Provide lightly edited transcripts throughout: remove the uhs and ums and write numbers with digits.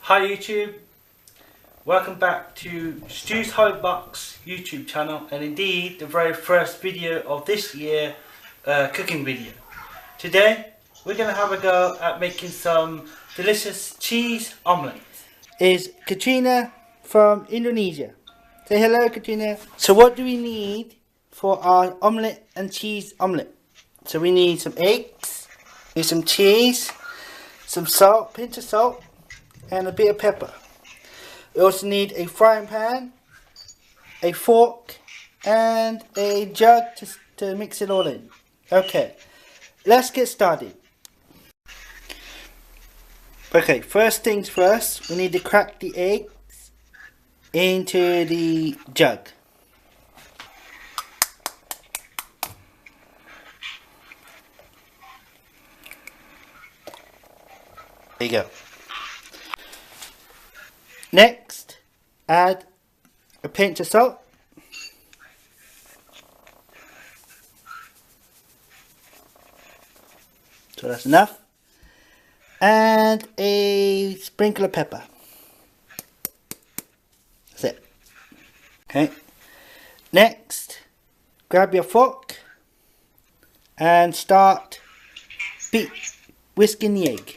Hi YouTube, welcome back to Stu's Hobby Box YouTube channel, and indeed the very first video of this year, cooking video. Today we're going to have a go at making some delicious cheese omelette. Is Catharina from Indonesia. Say hello, Catharina. So what do we need for our omelette and cheese omelette? So we need some eggs, need some cheese, some salt, pinch of salt, and a bit of pepper. We also need a frying pan, a fork, and a jug to mix it all in. Okay, let's get started. Okay, first things first, we need to crack the eggs into the jug. There you go. Next, add a pinch of salt, so that's enough, and a sprinkle of pepper. That's it. Okay. Next, grab your fork and start whisking the egg.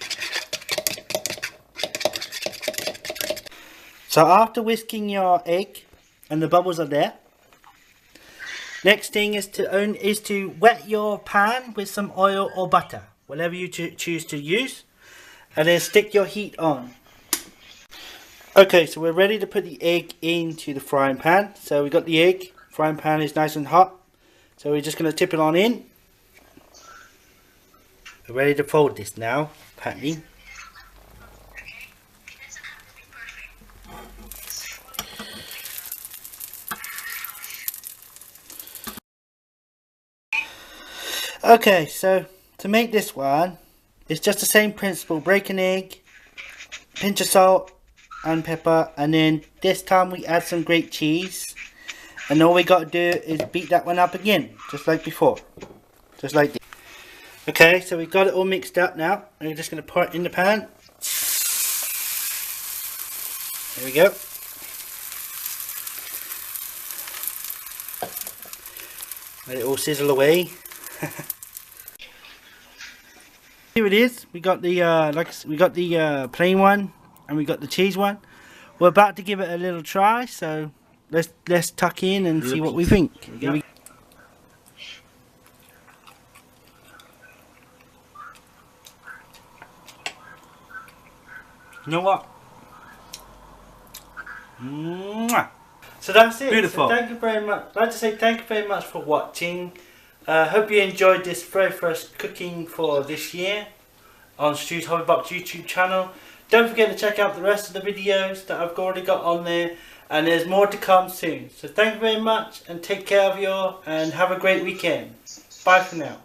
So after whisking your egg and the bubbles are there, next thing is to wet your pan with some oil or butter, whatever you choose to use, and then stick your heat on. Okay, so we're ready to put the egg into the frying pan. So we got the egg, frying pan is nice and hot, so we're just going to tip it on in. We're ready to fold this now, patty. Okay, so to make this one, it's just the same principle. Break an egg, pinch of salt and pepper, and then this time we add some grated cheese, and all we got to do is beat that one up again, just like before, just like this. Okay, so we've got it all mixed up now, and we're just going to pour it in the pan. There we go. Let it all sizzle away. Here it is. We got the plain one, and we got the cheese one. We're about to give it a little try, so let's tuck in and see what we think. Here we go. You know what? Mwah! So that's it. Beautiful. So thank you very much. I'd like to say thank you very much for watching. Hope you enjoyed this very first cooking for this year on Stu's Hobby Box YouTube channel. Don't forget to check out the rest of the videos that I've already got on there, and there's more to come soon. So thank you very much, and take care of you all, and have a great weekend. Bye for now.